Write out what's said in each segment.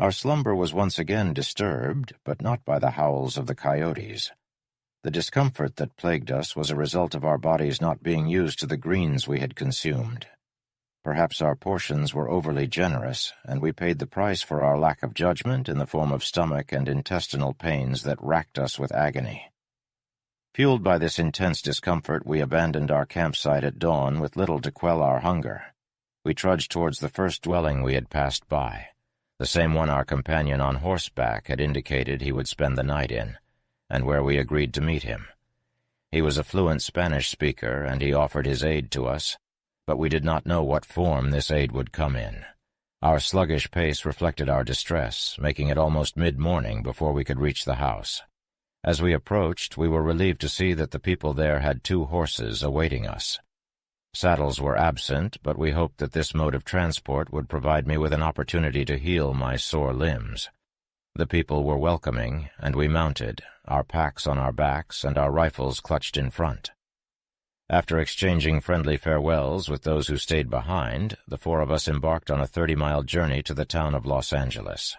Our slumber was once again disturbed, but not by the howls of the coyotes. The discomfort that plagued us was a result of our bodies not being used to the greens we had consumed. Perhaps our portions were overly generous, and we paid the price for our lack of judgment in the form of stomach and intestinal pains that racked us with agony. Fueled by this intense discomfort, we abandoned our campsite at dawn with little to quell our hunger. We trudged towards the first dwelling we had passed by, the same one our companion on horseback had indicated he would spend the night in, and where we agreed to meet him. He was a fluent Spanish speaker, and he offered his aid to us, but we did not know what form this aid would come in. Our sluggish pace reflected our distress, making it almost mid-morning before we could reach the house. As we approached, we were relieved to see that the people there had 2 horses awaiting us. Saddles were absent, but we hoped that this mode of transport would provide me with an opportunity to heal my sore limbs. The people were welcoming, and we mounted, our packs on our backs and our rifles clutched in front. After exchanging friendly farewells with those who stayed behind, the 4 of us embarked on a 30-mile journey to the town of Los Angeles.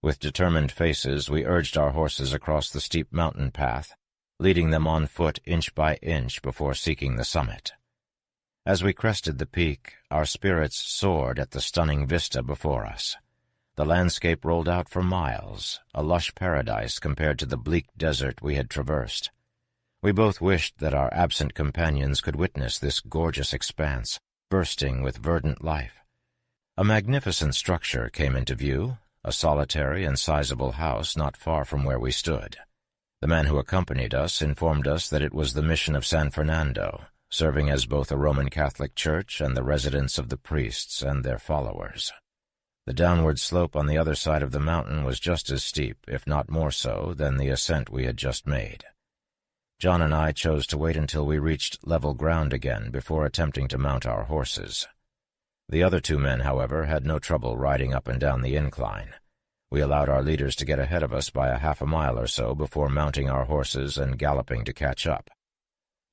With determined faces, we urged our horses across the steep mountain path, leading them on foot inch by inch before seeking the summit. As we crested the peak, our spirits soared at the stunning vista before us. The landscape rolled out for miles, a lush paradise compared to the bleak desert we had traversed. We both wished that our absent companions could witness this gorgeous expanse, bursting with verdant life. A magnificent structure came into view, a solitary and sizable house not far from where we stood. The man who accompanied us informed us that it was the mission of San Fernando, serving as both a Roman Catholic church and the residence of the priests and their followers. The downward slope on the other side of the mountain was just as steep, if not more so, than the ascent we had just made. John and I chose to wait until we reached level ground again before attempting to mount our horses. The other 2 men, however, had no trouble riding up and down the incline. We allowed our leaders to get ahead of us by a half a mile or so before mounting our horses and galloping to catch up.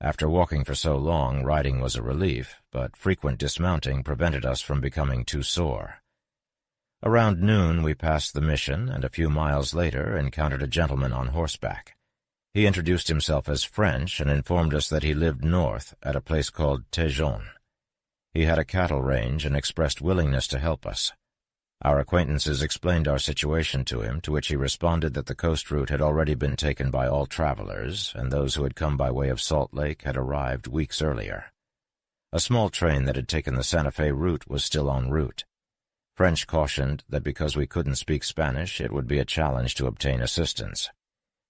After walking for so long, riding was a relief, but frequent dismounting prevented us from becoming too sore. Around noon we passed the mission, and a few miles later encountered a gentleman on horseback. He introduced himself as French and informed us that he lived north at a place called Tejon. He had a cattle range and expressed willingness to help us. Our acquaintances explained our situation to him, to which he responded that the coast route had already been taken by all travelers, and those who had come by way of Salt Lake had arrived weeks earlier. A small train that had taken the Santa Fe route was still en route. French cautioned that because we couldn't speak Spanish, it would be a challenge to obtain assistance.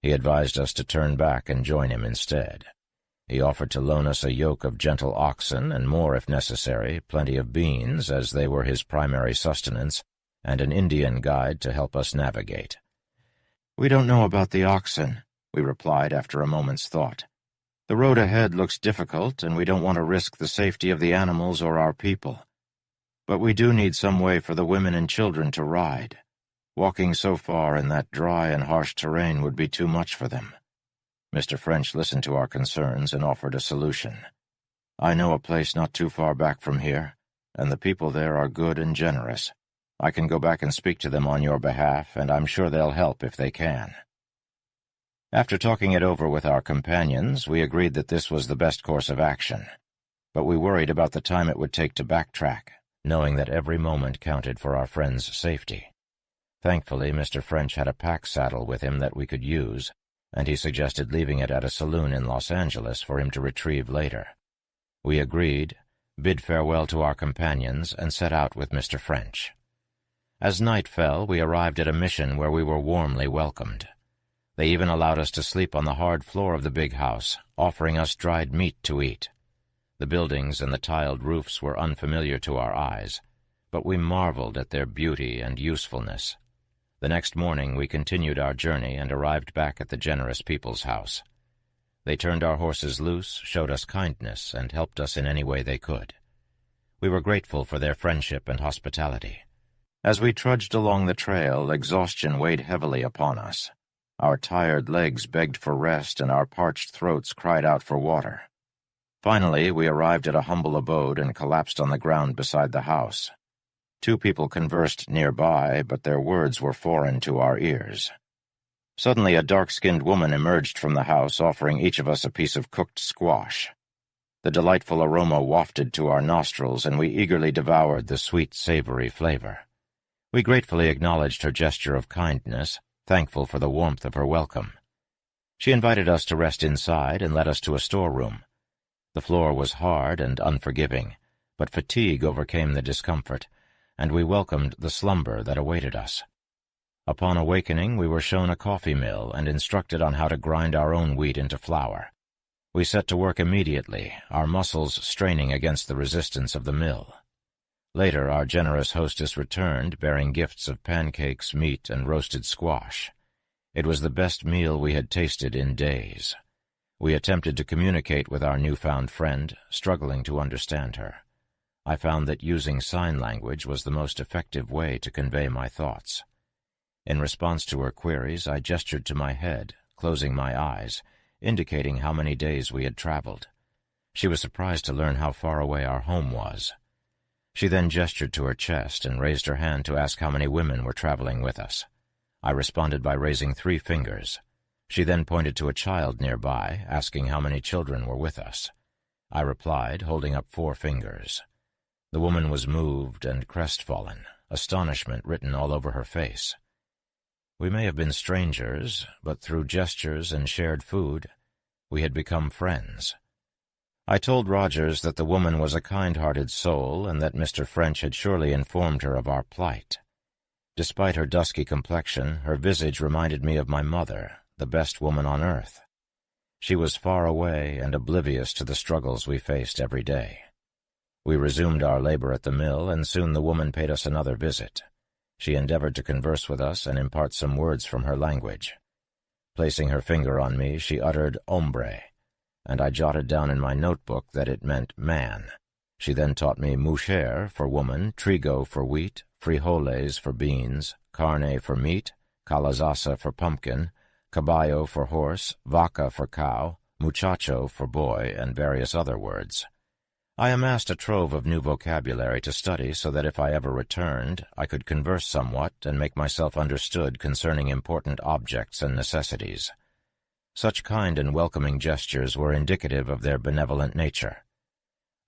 He advised us to turn back and join him instead. He offered to loan us a yoke of gentle oxen and more if necessary, plenty of beans, as they were his primary sustenance, and an Indian guide to help us navigate. "We don't know about the oxen," we replied after a moment's thought. "The road ahead looks difficult, and we don't want to risk the safety of the animals or our people. But we do need some way for the women and children to ride. Walking so far in that dry and harsh terrain would be too much for them." Mr. French listened to our concerns and offered a solution. "I know a place not too far back from here, and the people there are good and generous. I can go back and speak to them on your behalf, and I'm sure they'll help if they can." After talking it over with our companions, we agreed that this was the best course of action, but we worried about the time it would take to backtrack, knowing that every moment counted for our friends' safety. Thankfully, Mr. French had a pack saddle with him that we could use, and he suggested leaving it at a saloon in Los Angeles for him to retrieve later. We agreed, bid farewell to our companions, and set out with Mr. French. As night fell, we arrived at a mission where we were warmly welcomed. They even allowed us to sleep on the hard floor of the big house, offering us dried meat to eat. The buildings and the tiled roofs were unfamiliar to our eyes, but we marveled at their beauty and usefulness. The next morning we continued our journey and arrived back at the generous people's house. They turned our horses loose, showed us kindness, and helped us in any way they could. We were grateful for their friendship and hospitality. As we trudged along the trail, exhaustion weighed heavily upon us. Our tired legs begged for rest, and our parched throats cried out for water. Finally, we arrived at a humble abode and collapsed on the ground beside the house. Two people conversed nearby, but their words were foreign to our ears. Suddenly, a dark-skinned woman emerged from the house, offering each of us a piece of cooked squash. The delightful aroma wafted to our nostrils, and we eagerly devoured the sweet, savory flavor. We gratefully acknowledged her gesture of kindness, thankful for the warmth of her welcome. She invited us to rest inside and led us to a storeroom. The floor was hard and unforgiving, but fatigue overcame the discomfort, and we welcomed the slumber that awaited us. Upon awakening, we were shown a coffee mill and instructed on how to grind our own wheat into flour. We set to work immediately, our muscles straining against the resistance of the mill. Later, our generous hostess returned, bearing gifts of pancakes, meat, and roasted squash. It was the best meal we had tasted in days. We attempted to communicate with our newfound friend, struggling to understand her. I found that using sign language was the most effective way to convey my thoughts. In response to her queries, I gestured to my head, closing my eyes, indicating how many days we had traveled. She was surprised to learn how far away our home was. She then gestured to her chest and raised her hand to ask how many women were traveling with us. I responded by raising 3 fingers. She then pointed to a child nearby, asking how many children were with us. I replied, holding up 4 fingers. The woman was moved and crestfallen, astonishment written all over her face. We may have been strangers, but through gestures and shared food, we had become friends. I told Rogers that the woman was a kind-hearted soul and that Mr. French had surely informed her of our plight. Despite her dusky complexion, her visage reminded me of my mother, the best woman on earth. She was far away and oblivious to the struggles we faced every day. We resumed our labor at the mill, and soon the woman paid us another visit. She endeavored to converse with us and impart some words from her language. Placing her finger on me, she uttered hombre, and I jotted down in my notebook that it meant man. She then taught me mujer for woman, trigo for wheat, frijoles for beans, carne for meat, calabaza for pumpkin, caballo for horse, vaca for cow, muchacho for boy, and various other words. I amassed a trove of new vocabulary to study so that if I ever returned, I could converse somewhat and make myself understood concerning important objects and necessities. Such kind and welcoming gestures were indicative of their benevolent nature.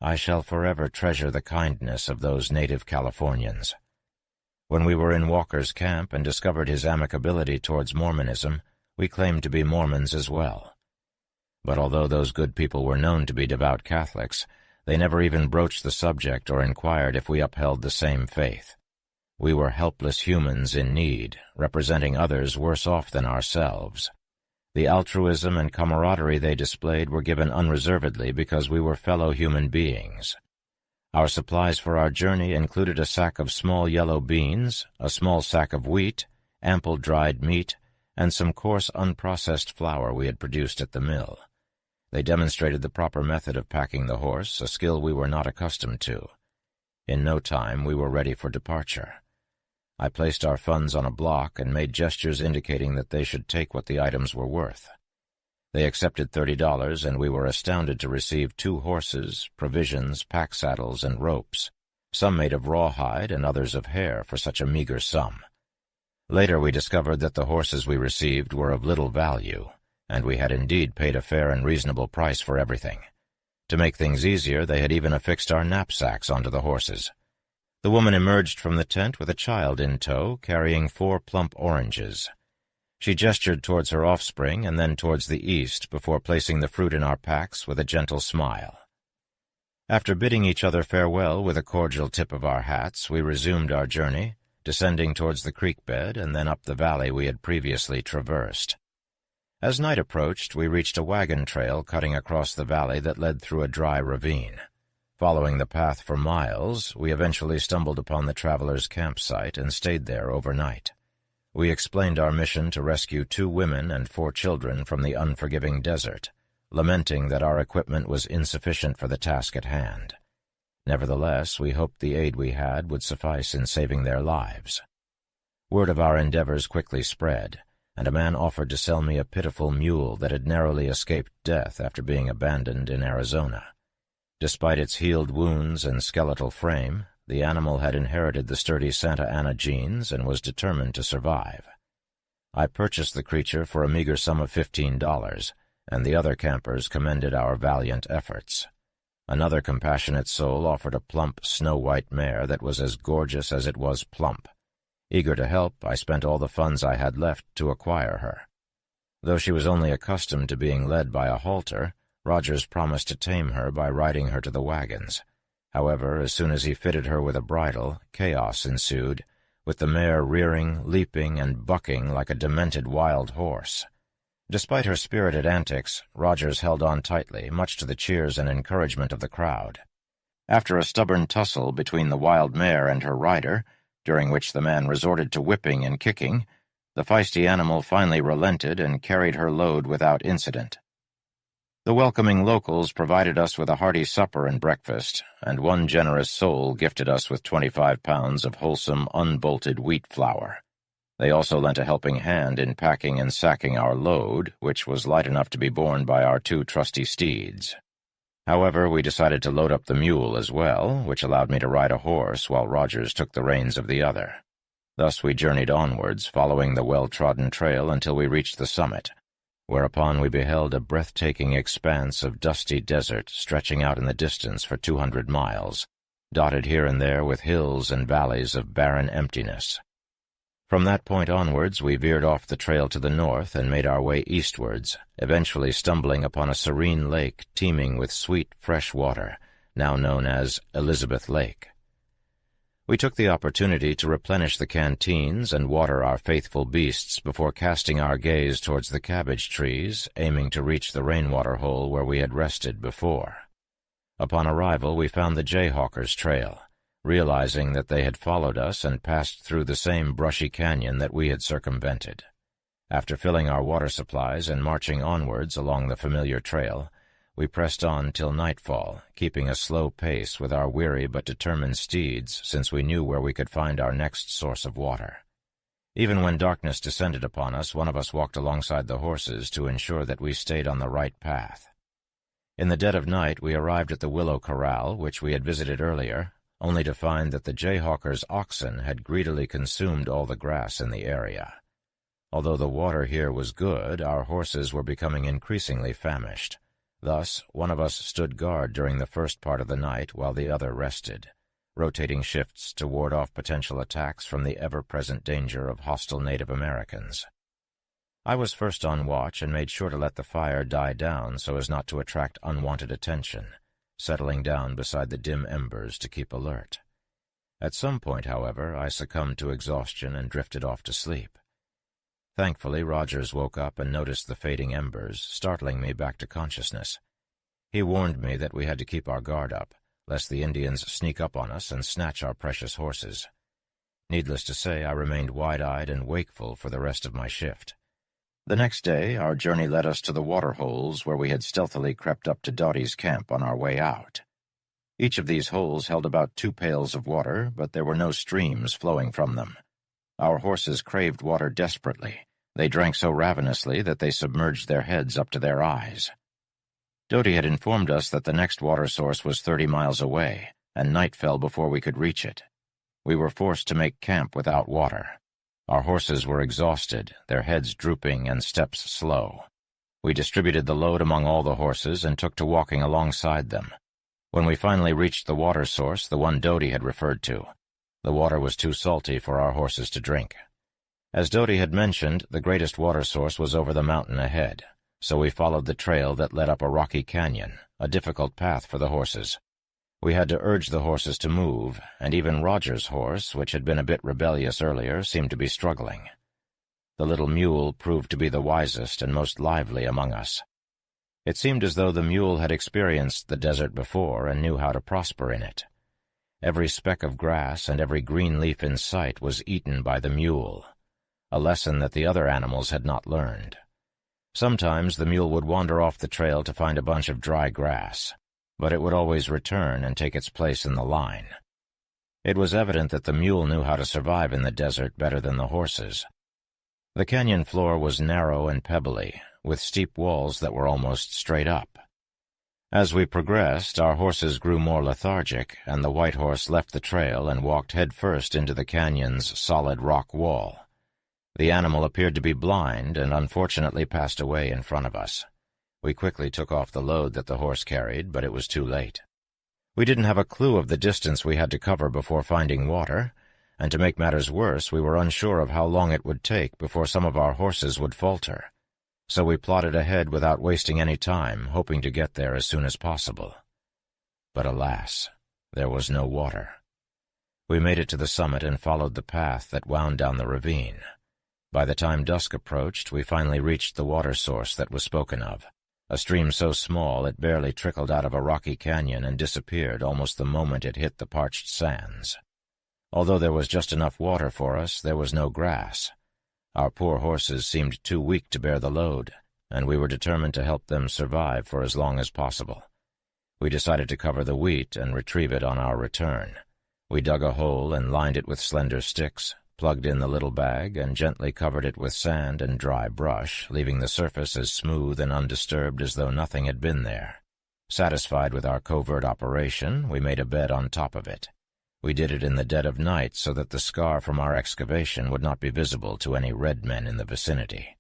I shall forever treasure the kindness of those native Californians. When we were in Walker's camp and discovered his amicability towards Mormonism, we claimed to be Mormons as well. But although those good people were known to be devout Catholics, they never even broached the subject or inquired if we upheld the same faith. We were helpless humans in need, representing others worse off than ourselves. The altruism and camaraderie they displayed were given unreservedly because we were fellow human beings. Our supplies for our journey included a sack of small yellow beans, a small sack of wheat, ample dried meat, and some coarse unprocessed flour we had produced at the mill. They demonstrated the proper method of packing the horse, a skill we were not accustomed to. In no time we were ready for departure. I placed our funds on a block and made gestures indicating that they should take what the items were worth. They accepted $30, and we were astounded to receive 2 horses, provisions, pack saddles, and ropes, some made of rawhide and others of hair, for such a meager sum. Later we discovered that the horses we received were of little value, and we had indeed paid a fair and reasonable price for everything. To make things easier, they had even affixed our knapsacks onto the horses. The woman emerged from the tent with a child in tow, carrying 4 plump oranges. She gestured towards her offspring and then towards the east before placing the fruit in our packs with a gentle smile. After bidding each other farewell with a cordial tip of our hats, we resumed our journey, descending towards the creek bed and then up the valley we had previously traversed. As night approached, we reached a wagon trail cutting across the valley that led through a dry ravine. Following the path for miles, we eventually stumbled upon the travelers' campsite and stayed there overnight. We explained our mission to rescue 2 women and 4 children from the unforgiving desert, lamenting that our equipment was insufficient for the task at hand. Nevertheless, we hoped the aid we had would suffice in saving their lives. Word of our endeavors quickly spread, and a man offered to sell me a pitiful mule that had narrowly escaped death after being abandoned in Arizona. Despite its healed wounds and skeletal frame, The animal had inherited the sturdy Santa Ana genes and was determined to survive. I purchased the creature for a meager sum of $15, and the other campers commended our valiant efforts. Another compassionate soul offered a plump, snow-white mare that was as gorgeous as it was plump. Eager to help, I spent all the funds I had left to acquire her. Though she was only accustomed to being led by a halter, Rogers promised to tame her by riding her to the wagons. However, as soon as he fitted her with a bridle, chaos ensued, with the mare rearing, leaping, and bucking like a demented wild horse. Despite her spirited antics, Rogers held on tightly, much to the cheers and encouragement of the crowd. After a stubborn tussle between the wild mare and her rider, during which the man resorted to whipping and kicking, the feisty animal finally relented and carried her load without incident. The welcoming locals provided us with a hearty supper and breakfast, and one generous soul gifted us with 25 pounds of wholesome, unbolted wheat flour. They also lent a helping hand in packing and sacking our load, which was light enough to be borne by our 2 trusty steeds. However, we decided to load up the mule as well, which allowed me to ride a horse while Rogers took the reins of the other. Thus we journeyed onwards, following the well-trodden trail until we reached the summit, whereupon we beheld a breathtaking expanse of dusty desert stretching out in the distance for 200 miles, dotted here and there with hills and valleys of barren emptiness. From that point onwards, we veered off the trail to the north and made our way eastwards, eventually stumbling upon a serene lake teeming with sweet, fresh water, now known as Elizabeth Lake. We took the opportunity to replenish the canteens and water our faithful beasts before casting our gaze towards the cabbage trees, aiming to reach the rainwater hole where we had rested before. Upon arrival, we found the Jayhawkers' trail, realizing that they had followed us and passed through the same brushy canyon that we had circumvented. After filling our water supplies and marching onwards along the familiar trail, we pressed on till nightfall, keeping a slow pace with our weary but determined steeds, since we knew where we could find our next source of water. Even when darkness descended upon us, one of us walked alongside the horses to ensure that we stayed on the right path. In the dead of night, we arrived at the willow corral, which we had visited earlier, only to find that the Jayhawkers' oxen had greedily consumed all the grass in the area. Although the water here was good, our horses were becoming increasingly famished. Thus, one of us stood guard during the first part of the night while the other rested, rotating shifts to ward off potential attacks from the ever-present danger of hostile Native Americans. I was first on watch and made sure to let the fire die down so as not to attract unwanted attention, settling down beside the dim embers to keep alert. At some point, however, I succumbed to exhaustion and drifted off to sleep. Thankfully, Rogers woke up and noticed the fading embers, startling me back to consciousness. He warned me that we had to keep our guard up, lest the Indians sneak up on us and snatch our precious horses. Needless to say, I remained wide-eyed and wakeful for the rest of my shift. The next day, our journey led us to the water holes where we had stealthily crept up to Dottie's camp on our way out. Each of these holes held about 2 pails of water, but there were no streams flowing from them. Our horses craved water desperately. They drank so ravenously that they submerged their heads up to their eyes. Dottie had informed us that the next water source was 30 miles away, and night fell before we could reach it. We were forced to make camp without water. Our horses were exhausted, their heads drooping and steps slow. We distributed the load among all the horses and took to walking alongside them. When we finally reached the water source, the one Dottie had referred to, the water was too salty for our horses to drink. As Dottie had mentioned, the greatest water source was over the mountain ahead, so we followed the trail that led up a rocky canyon, a difficult path for the horses. We had to urge the horses to move, and even Roger's horse, which had been a bit rebellious earlier, seemed to be struggling. The little mule proved to be the wisest and most lively among us. It seemed as though the mule had experienced the desert before and knew how to prosper in it. Every speck of grass and every green leaf in sight was eaten by the mule, a lesson that the other animals had not learned. Sometimes the mule would wander off the trail to find a bunch of dry grass, but it would always return and take its place in the line. It was evident that the mule knew how to survive in the desert better than the horses. The canyon floor was narrow and pebbly, with steep walls that were almost straight up. As we progressed, our horses grew more lethargic, and the white horse left the trail and walked headfirst into the canyon's solid rock wall. The animal appeared to be blind and unfortunately passed away in front of us. We quickly took off the load that the horse carried, but it was too late. We didn't have a clue of the distance we had to cover before finding water, and to make matters worse, we were unsure of how long it would take before some of our horses would falter. So we plodded ahead without wasting any time, hoping to get there as soon as possible. But alas, there was no water. We made it to the summit and followed the path that wound down the ravine. By the time dusk approached, we finally reached the water source that was spoken of, a stream so small it barely trickled out of a rocky canyon and disappeared almost the moment it hit the parched sands. Although there was just enough water for us, there was no grass. Our poor horses seemed too weak to bear the load, and we were determined to help them survive for as long as possible. We decided to cover the wheat and retrieve it on our return. We dug a hole and lined it with slender sticks, plugged in the little bag, and gently covered it with sand and dry brush, leaving the surface as smooth and undisturbed as though nothing had been there. Satisfied with our covert operation, we made a bed on top of it. We did it in the dead of night so that the scar from our excavation would not be visible to any red men in the vicinity.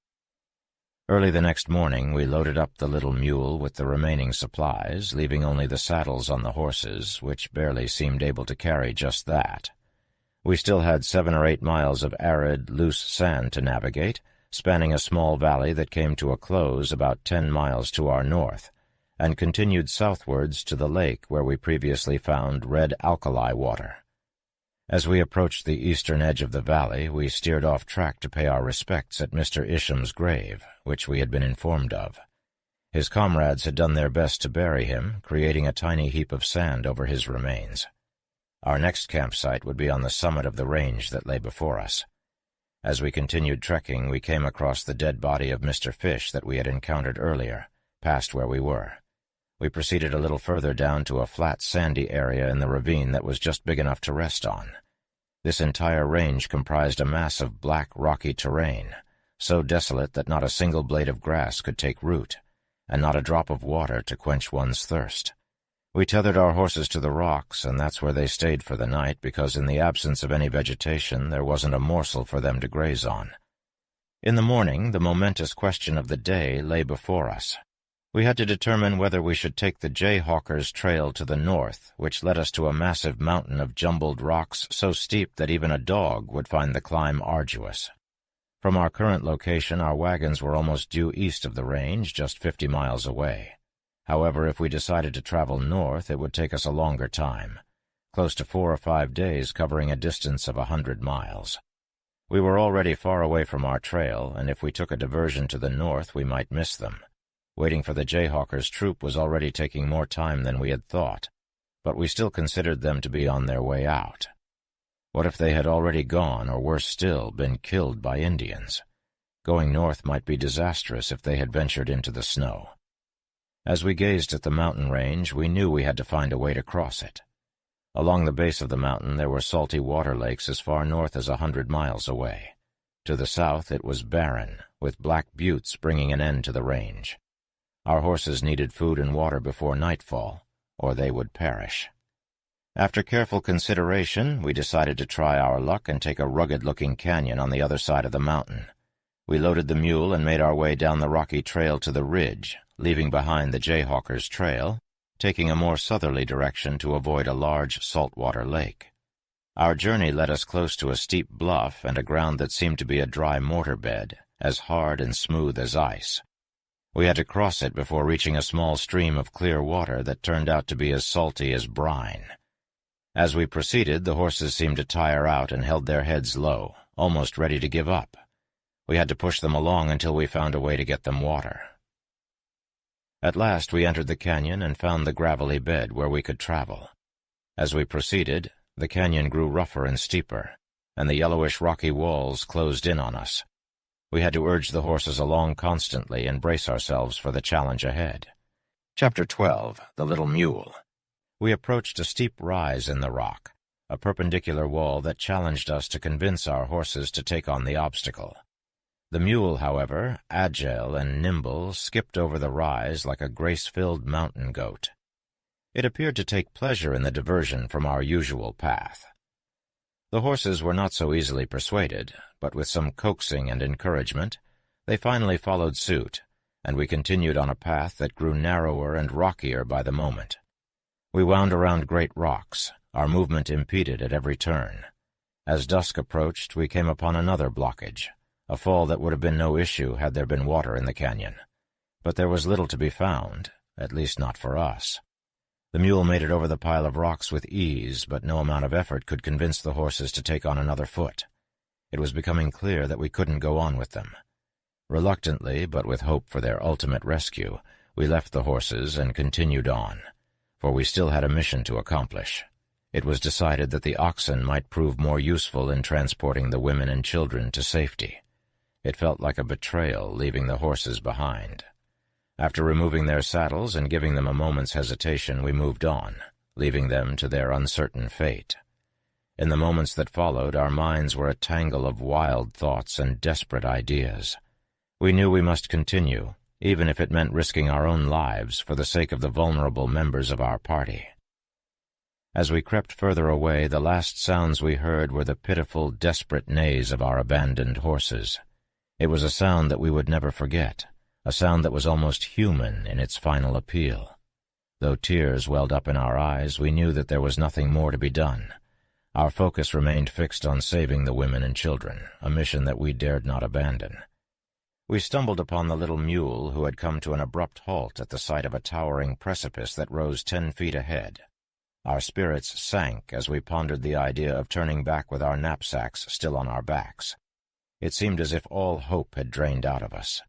Early the next morning, we loaded up the little mule with the remaining supplies, leaving only the saddles on the horses, which barely seemed able to carry just that. We still had 7 or 8 miles of arid, loose sand to navigate, spanning a small valley that came to a close about 10 miles to our north, and continued southwards to the lake where we previously found red alkali water. As we approached the eastern edge of the valley, we steered off track to pay our respects at Mr. Isham's grave, which we had been informed of. His comrades had done their best to bury him, creating a tiny heap of sand over his remains. Our next campsite would be on the summit of the range that lay before us. As we continued trekking, we came across the dead body of Mr. Fish that we had encountered earlier, past where we were. We proceeded a little further down to a flat, sandy area in the ravine that was just big enough to rest on. This entire range comprised a mass of black, rocky terrain, so desolate that not a single blade of grass could take root, and not a drop of water to quench one's thirst. We tethered our horses to the rocks, and that's where they stayed for the night, because in the absence of any vegetation, there wasn't a morsel for them to graze on. In the morning, the momentous question of the day lay before us. We had to determine whether we should take the Jayhawker's trail to the north, which led us to a massive mountain of jumbled rocks so steep that even a dog would find the climb arduous. From our current location, our wagons were almost due east of the range, just 50 miles away. However, if we decided to travel north, it would take us a longer time, close to 4 or 5 days, covering a distance of 100 miles. We were already far away from our trail, and if we took a diversion to the north, we might miss them. Waiting for the Jayhawker's troop was already taking more time than we had thought, but we still considered them to be on their way out. What if they had already gone, or worse still, been killed by Indians? Going north might be disastrous if they had ventured into the snow. As we gazed at the mountain range, we knew we had to find a way to cross it. Along the base of the mountain there were salty water lakes as far north as 100 miles away. To the south it was barren, with black buttes bringing an end to the range. Our horses needed food and water before nightfall, or they would perish. After careful consideration, we decided to try our luck and take a rugged-looking canyon on the other side of the mountain. We loaded the mule and made our way down the rocky trail to the ridge, leaving behind the Jayhawker's trail, taking a more southerly direction to avoid a large saltwater lake. Our journey led us close to a steep bluff and a ground that seemed to be a dry mortar bed, as hard and smooth as ice. We had to cross it before reaching a small stream of clear water that turned out to be as salty as brine. As we proceeded, the horses seemed to tire out and held their heads low, almost ready to give up. We had to push them along until we found a way to get them water. At last we entered the canyon and found the gravelly bed where we could travel. As we proceeded, the canyon grew rougher and steeper, and the yellowish rocky walls closed in on us. We had to urge the horses along constantly and brace ourselves for the challenge ahead. Chapter 12. The Little Mule. We approached a steep rise in the rock, a perpendicular wall that challenged us to convince our horses to take on the obstacle. The mule, however, agile and nimble, skipped over the rise like a grace-filled mountain goat. It appeared to take pleasure in the diversion from our usual path. The horses were not so easily persuaded, but with some coaxing and encouragement, they finally followed suit, and we continued on a path that grew narrower and rockier by the moment. We wound around great rocks, our movement impeded at every turn. As dusk approached, we came upon another blockage, a fall that would have been no issue had there been water in the canyon. But there was little to be found, at least not for us. The mule made it over the pile of rocks with ease, but no amount of effort could convince the horses to take on another foot. It was becoming clear that we couldn't go on with them. Reluctantly, but with hope for their ultimate rescue, we left the horses and continued on, for we still had a mission to accomplish. It was decided that the oxen might prove more useful in transporting the women and children to safety. It felt like a betrayal leaving the horses behind. After removing their saddles and giving them a moment's hesitation, we moved on, leaving them to their uncertain fate. In the moments that followed, our minds were a tangle of wild thoughts and desperate ideas. We knew we must continue, even if it meant risking our own lives for the sake of the vulnerable members of our party. As we crept further away, the last sounds we heard were the pitiful, desperate neighs of our abandoned horses. It was a sound that we would never forget, a sound that was almost human in its final appeal. Though tears welled up in our eyes, we knew that there was nothing more to be done. Our focus remained fixed on saving the women and children, a mission that we dared not abandon. We stumbled upon the little mule who had come to an abrupt halt at the sight of a towering precipice that rose 10 feet ahead. Our spirits sank as we pondered the idea of turning back with our knapsacks still on our backs. It seemed as if all hope had drained out of us.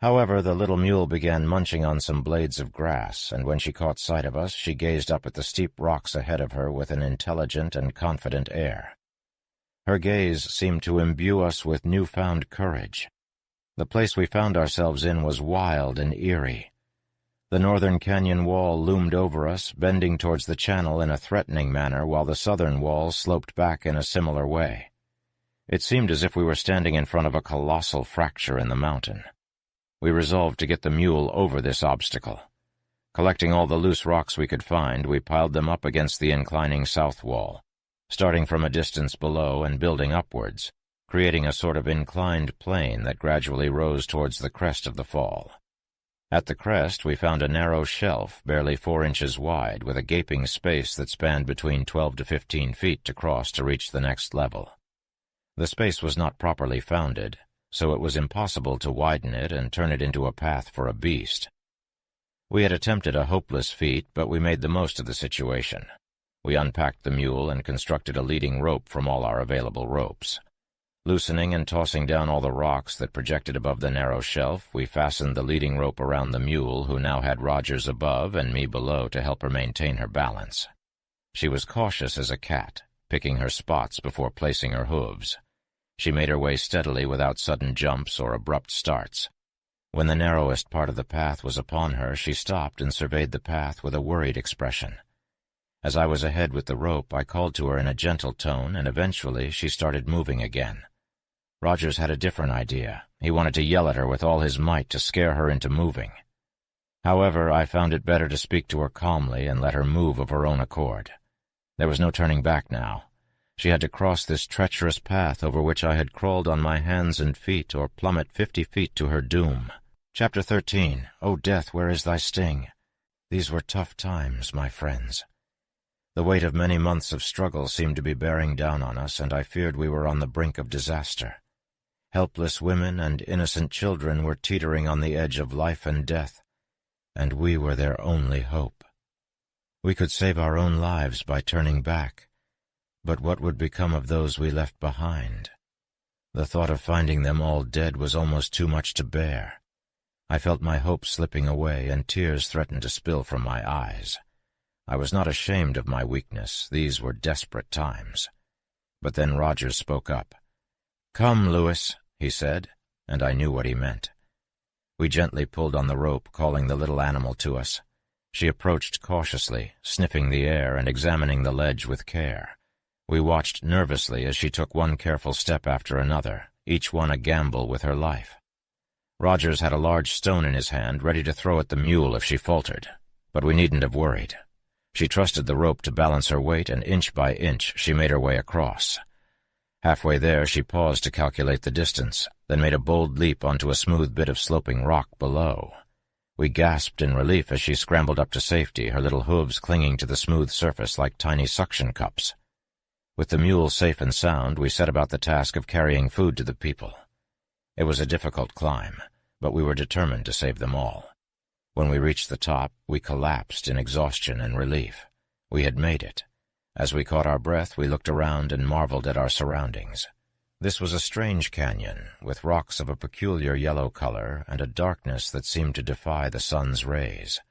However, the little mule began munching on some blades of grass, and when she caught sight of us, she gazed up at the steep rocks ahead of her with an intelligent and confident air. Her gaze seemed to imbue us with newfound courage. The place we found ourselves in was wild and eerie. The northern canyon wall loomed over us, bending towards the channel in a threatening manner, while the southern wall sloped back in a similar way. It seemed as if we were standing in front of a colossal fracture in the mountain. We resolved to get the mule over this obstacle. Collecting all the loose rocks we could find, we piled them up against the inclining south wall, starting from a distance below and building upwards, creating a sort of inclined plane that gradually rose towards the crest of the fall. At the crest, we found a narrow shelf barely 4 inches wide, with a gaping space that spanned between 12 to 15 feet to cross to reach the next level. The space was not properly founded, so it was impossible to widen it and turn it into a path for a beast. We had attempted a hopeless feat, but we made the most of the situation. We unpacked the mule and constructed a leading rope from all our available ropes. Loosening and tossing down all the rocks that projected above the narrow shelf, we fastened the leading rope around the mule, who now had Rogers above and me below to help her maintain her balance. She was cautious as a cat, picking her spots before placing her hooves. She made her way steadily without sudden jumps or abrupt starts. When the narrowest part of the path was upon her, she stopped and surveyed the path with a worried expression. As I was ahead with the rope, I called to her in a gentle tone, and eventually she started moving again. Rogers had a different idea. He wanted to yell at her with all his might to scare her into moving. However, I found it better to speak to her calmly and let her move of her own accord. There was no turning back now. She had to cross this treacherous path over which I had crawled on my hands and feet, or plummet 50 feet to her doom. Chapter 13. O Death, where is thy sting? These were tough times, my friends. The weight of many months of struggle seemed to be bearing down on us, and I feared we were on the brink of disaster. Helpless women and innocent children were teetering on the edge of life and death, and we were their only hope. We could save our own lives by turning back, but what would become of those we left behind? The thought of finding them all dead was almost too much to bear. I felt my hope slipping away, and tears threatened to spill from my eyes. I was not ashamed of my weakness. These were desperate times. But then Rogers spoke up. "Come, Lewis," he said, and I knew what he meant. We gently pulled on the rope, calling the little animal to us. She approached cautiously, sniffing the air and examining the ledge with care. We watched nervously as she took one careful step after another, each one a gamble with her life. Rogers had a large stone in his hand, ready to throw at the mule if she faltered, but we needn't have worried. She trusted the rope to balance her weight, and inch by inch she made her way across. Halfway there, she paused to calculate the distance, then made a bold leap onto a smooth bit of sloping rock below. We gasped in relief as she scrambled up to safety, her little hooves clinging to the smooth surface like tiny suction cups. With the mule safe and sound, we set about the task of carrying food to the people. It was a difficult climb, but we were determined to save them all. When we reached the top, we collapsed in exhaustion and relief. We had made it. As we caught our breath, we looked around and marveled at our surroundings. This was a strange canyon, with rocks of a peculiar yellow color and a darkness that seemed to defy the sun's rays.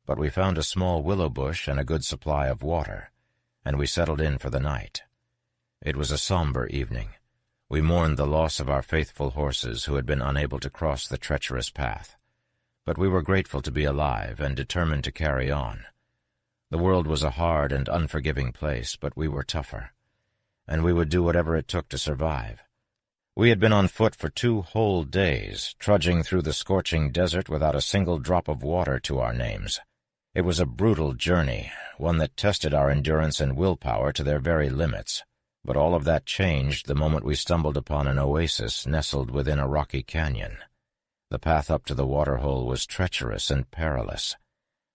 But we found a small willow bush and a good supply of water, and we settled in for the night. It was a somber evening. We mourned the loss of our faithful horses who had been unable to cross the treacherous path. But we were grateful to be alive and determined to carry on. The world was a hard and unforgiving place, but we were tougher, and we would do whatever it took to survive. We had been on foot for 2 whole days, trudging through the scorching desert without a single drop of water to our names. It was a brutal journey, one that tested our endurance and willpower to their very limits, but all of that changed the moment we stumbled upon an oasis nestled within a rocky canyon. The path up to the waterhole was treacherous and perilous.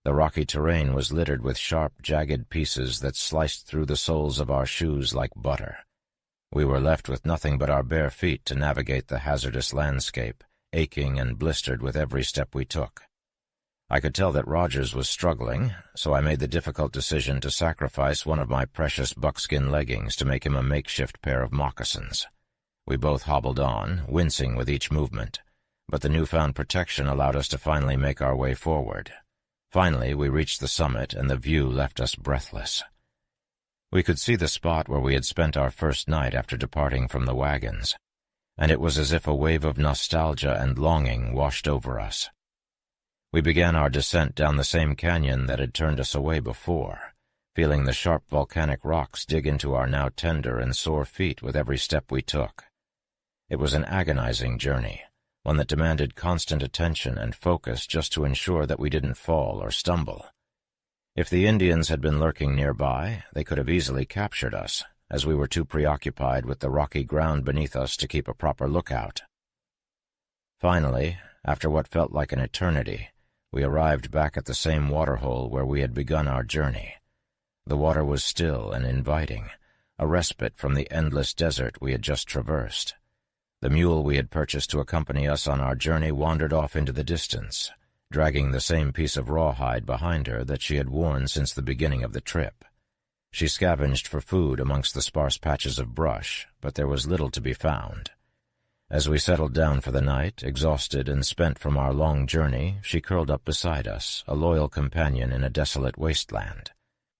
The rocky terrain was littered with sharp, jagged pieces that sliced through the soles of our shoes like butter. We were left with nothing but our bare feet to navigate the hazardous landscape, aching and blistered with every step we took. I could tell that Rogers was struggling, so I made the difficult decision to sacrifice one of my precious buckskin leggings to make him a makeshift pair of moccasins. We both hobbled on, wincing with each movement, but the newfound protection allowed us to finally make our way forward. Finally, we reached the summit, and the view left us breathless. We could see the spot where we had spent our first night after departing from the wagons, and it was as if a wave of nostalgia and longing washed over us. We began our descent down the same canyon that had turned us away before, feeling the sharp volcanic rocks dig into our now tender and sore feet with every step we took. It was an agonizing journey, one that demanded constant attention and focus just to ensure that we didn't fall or stumble. If the Indians had been lurking nearby, they could have easily captured us, as we were too preoccupied with the rocky ground beneath us to keep a proper lookout. Finally, after what felt like an eternity, we arrived back at the same waterhole where we had begun our journey. The water was still and inviting, a respite from the endless desert we had just traversed. The mule we had purchased to accompany us on our journey wandered off into the distance, dragging the same piece of rawhide behind her that she had worn since the beginning of the trip. She scavenged for food amongst the sparse patches of brush, but there was little to be found. As we settled down for the night, exhausted and spent from our long journey, she curled up beside us, a loyal companion in a desolate wasteland.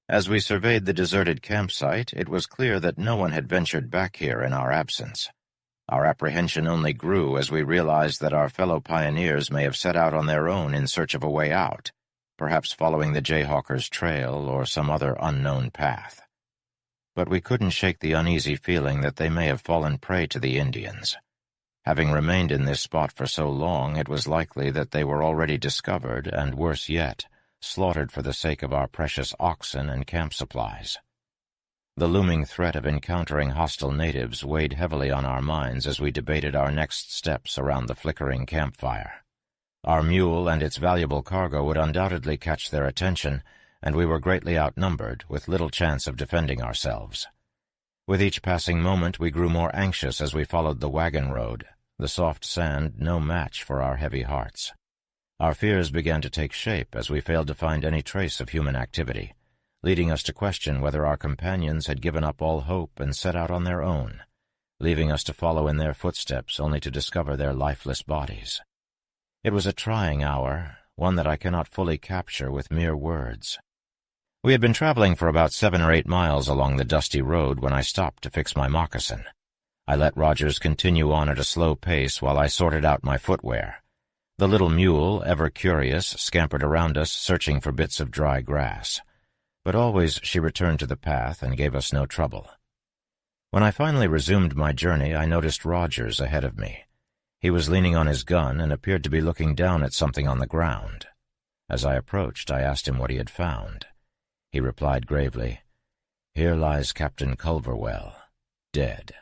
As we surveyed the deserted campsite, it was clear that no one had ventured back here in our absence. Our apprehension only grew as we realized that our fellow pioneers may have set out on their own in search of a way out, perhaps following the Jayhawkers' trail or some other unknown path. But we couldn't shake the uneasy feeling that they may have fallen prey to the Indians. Having remained in this spot for so long, it was likely that they were already discovered and, worse yet, slaughtered for the sake of our precious oxen and camp supplies. The looming threat of encountering hostile natives weighed heavily on our minds as we debated our next steps around the flickering campfire. Our mule and its valuable cargo would undoubtedly catch their attention, and we were greatly outnumbered, with little chance of defending ourselves. With each passing moment we grew more anxious as we followed the wagon road, the soft sand no match for our heavy hearts. Our fears began to take shape as we failed to find any trace of human activity, leading us to question whether our companions had given up all hope and set out on their own, leaving us to follow in their footsteps only to discover their lifeless bodies. It was a trying hour, one that I cannot fully capture with mere words. We had been traveling for about 7 or 8 miles along the dusty road when I stopped to fix my moccasin. I let Rogers continue on at a slow pace while I sorted out my footwear. The little mule, ever curious, scampered around us, searching for bits of dry grass. But always she returned to the path and gave us no trouble. When I finally resumed my journey, I noticed Rogers ahead of me. He was leaning on his gun and appeared to be looking down at something on the ground. As I approached, I asked him what he had found. He replied gravely, "Here lies Captain Culverwell, dead."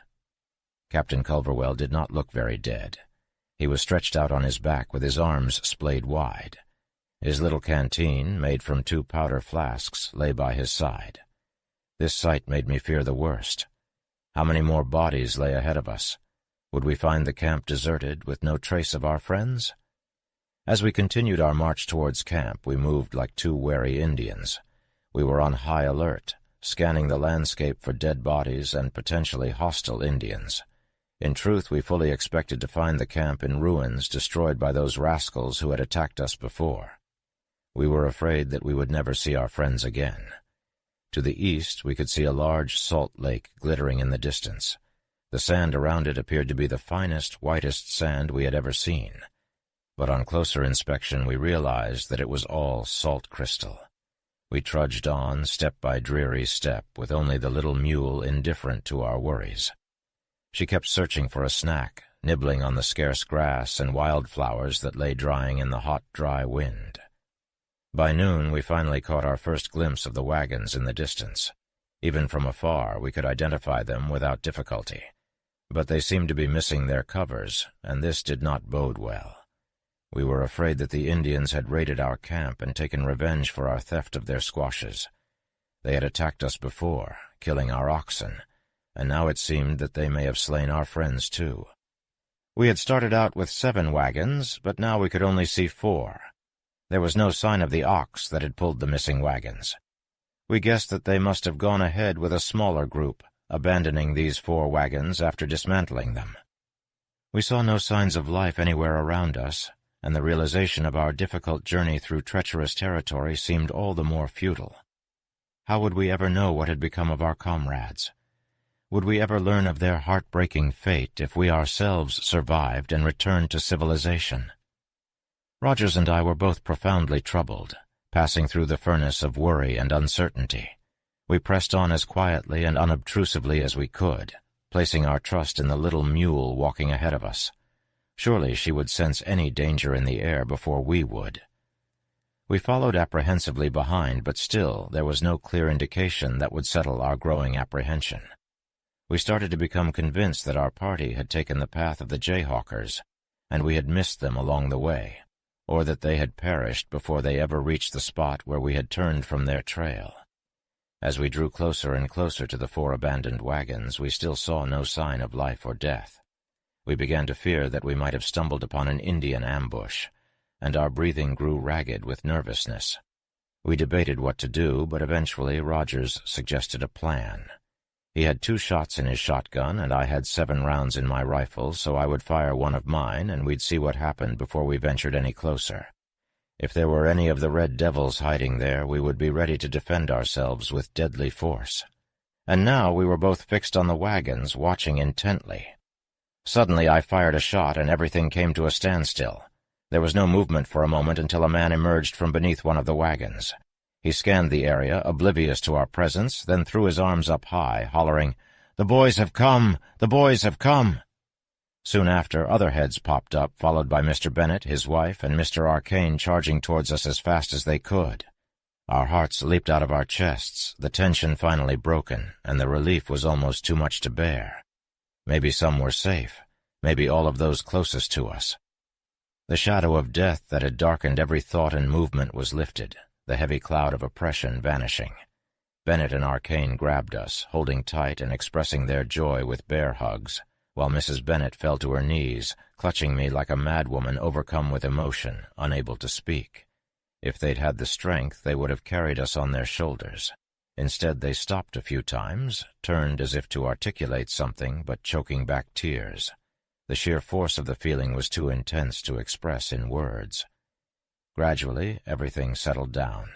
Captain Culverwell did not look very dead. He was stretched out on his back with his arms splayed wide. His little canteen, made from 2 powder flasks, lay by his side. This sight made me fear the worst. How many more bodies lay ahead of us? Would we find the camp deserted, with no trace of our friends? As we continued our march towards camp, we moved like 2 wary Indians. We were on high alert, scanning the landscape for dead bodies and potentially hostile Indians. In truth, we fully expected to find the camp in ruins, destroyed by those rascals who had attacked us before. We were afraid that we would never see our friends again. To the east, we could see a large salt lake glittering in the distance. The sand around it appeared to be the finest, whitest sand we had ever seen. But on closer inspection, we realized that it was all salt crystal. We trudged on, step by dreary step, with only the little mule indifferent to our worries. She kept searching for a snack, nibbling on the scarce grass and wildflowers that lay drying in the hot, dry wind. By noon, we finally caught our first glimpse of the wagons in the distance. Even from afar, we could identify them without difficulty. But they seemed to be missing their covers, and this did not bode well. We were afraid that the Indians had raided our camp and taken revenge for our theft of their squashes. They had attacked us before, killing our oxen, and now it seemed that they may have slain our friends too. We had started out with 7 wagons, but now we could only see 4. There was no sign of the ox that had pulled the missing wagons. We guessed that they must have gone ahead with a smaller group, abandoning these 4 wagons after dismantling them. We saw no signs of life anywhere around us, and the realization of our difficult journey through treacherous territory seemed all the more futile. How would we ever know what had become of our comrades? Would we ever learn of their heartbreaking fate if we ourselves survived and returned to civilization? Rogers and I were both profoundly troubled, passing through the furnace of worry and uncertainty. We pressed on as quietly and unobtrusively as we could, placing our trust in the little mule walking ahead of us. Surely she would sense any danger in the air before we would. We followed apprehensively behind, but still there was no clear indication that would settle our growing apprehension. We started to become convinced that our party had taken the path of the Jayhawkers, and we had missed them along the way, or that they had perished before they ever reached the spot where we had turned from their trail. As we drew closer and closer to the 4 abandoned wagons, we still saw no sign of life or death. We began to fear that we might have stumbled upon an Indian ambush, and our breathing grew ragged with nervousness. We debated what to do, but eventually Rogers suggested a plan. He had 2 shots in his shotgun, and I had 7 rounds in my rifle, so I would fire one of mine, and we'd see what happened before we ventured any closer. If there were any of the red devils hiding there, we would be ready to defend ourselves with deadly force. And now we were both fixed on the wagons, watching intently. Suddenly I fired a shot, and everything came to a standstill. There was no movement for a moment until a man emerged from beneath one of the wagons. He scanned the area, oblivious to our presence, then threw his arms up high, hollering, "The boys have come! The boys have come!" Soon after, other heads popped up, followed by Mr. Bennett, his wife, and Mr. Arcane charging towards us as fast as they could. Our hearts leaped out of our chests, the tension finally broken, and the relief was almost too much to bear. Maybe some were safe, maybe all of those closest to us. The shadow of death that had darkened every thought and movement was lifted, the heavy cloud of oppression vanishing. Bennett and Arcane grabbed us, holding tight and expressing their joy with bear hugs, while Mrs. Bennett fell to her knees, clutching me like a madwoman overcome with emotion, unable to speak. If they'd had the strength, they would have carried us on their shoulders. Instead, they stopped a few times, turned as if to articulate something, but choking back tears. The sheer force of the feeling was too intense to express in words. Gradually, everything settled down.